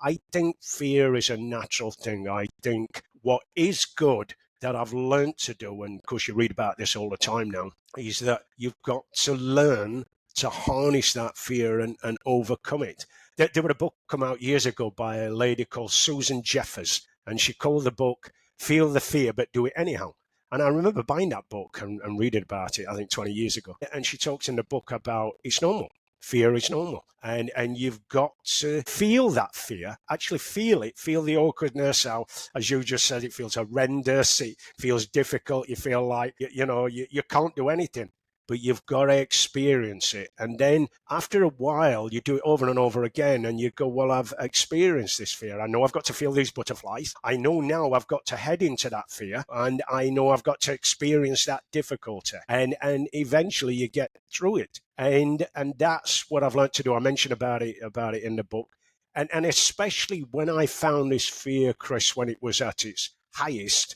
I think fear is a natural thing. I think what is good that I've learned to do, and of course you read about this all the time now, is that you've got to learn to harness that fear and overcome it. There was a book come out years ago by a lady called Susan Jeffers, and she called the book Feel the Fear But Do It Anyhow. And I remember buying that book and reading about it, I think 20 years ago. And she talks in the book about it's normal. Fear is normal. And you've got to feel that fear, actually feel it, feel the awkwardness, how, as you just said, it feels horrendous, it feels difficult, you feel like, you can't do anything. But you've got to experience it. And then after a while, you do it over and over again, and you go, well, I've experienced this fear. I know I've got to feel these butterflies. I know now I've got to head into that fear, and I know I've got to experience that difficulty. And eventually you get through it. And that's what I've learned to do. I mentioned about it in the book. And especially when I found this fear, Chris, when it was at its highest,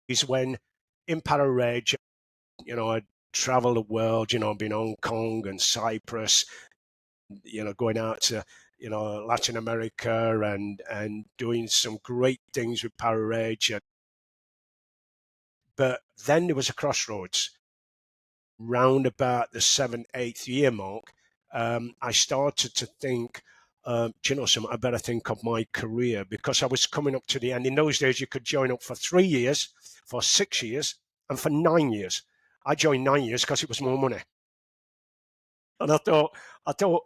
is when in Parachute, I'd travel the world, been Hong Kong and Cyprus, going out to, Latin America and doing some great things with Parachute. But then there was a crossroads. Round about the 7th, 8th year mark, I started to think, do you know something? I better think of my career, because I was coming up to the end. In those days, you could join up for 3 years, for 6 years, and for 9 years. I joined 9 years because it was more money. And I thought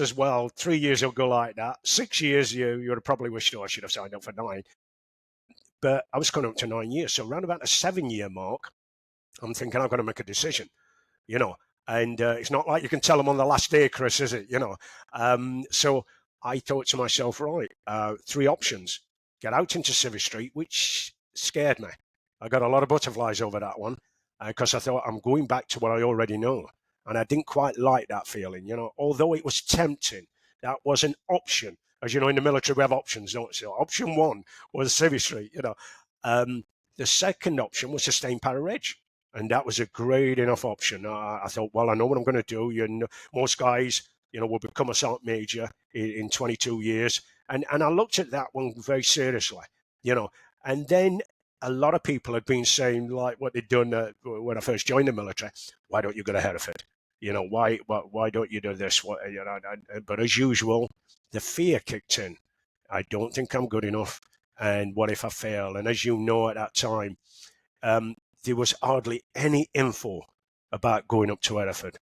as well, 3 years will go like that. 6 years, you would have probably wished, I should have signed up for 9. But I was coming up to 9 years. So around about the 7-year mark, I'm thinking I've got to make a decision, and it's not like you can tell them on the last day, Chris, is it? So I thought to myself, right, 3 options. Get out into Civvy Street, which scared me. I got a lot of butterflies over that one, because I thought I'm going back to what I already know. And I didn't quite like that feeling, although it was tempting. That was an option. As you know, in the military, we have options, don't we? So option 1 was Civvy Street, The second option was to stay in Parachute. And that was a great enough option. I thought, well, I know what I'm going to do. Most guys, will become a sergeant major in 22 years. And I looked at that one very seriously, And then a lot of people had been saying, like what they'd done when I first joined the military, why don't you go to Hereford? Why don't you do this? But as usual, the fear kicked in. I don't think I'm good enough. And what if I fail? And as you know, at that time, there was hardly any info about going up to Hereford.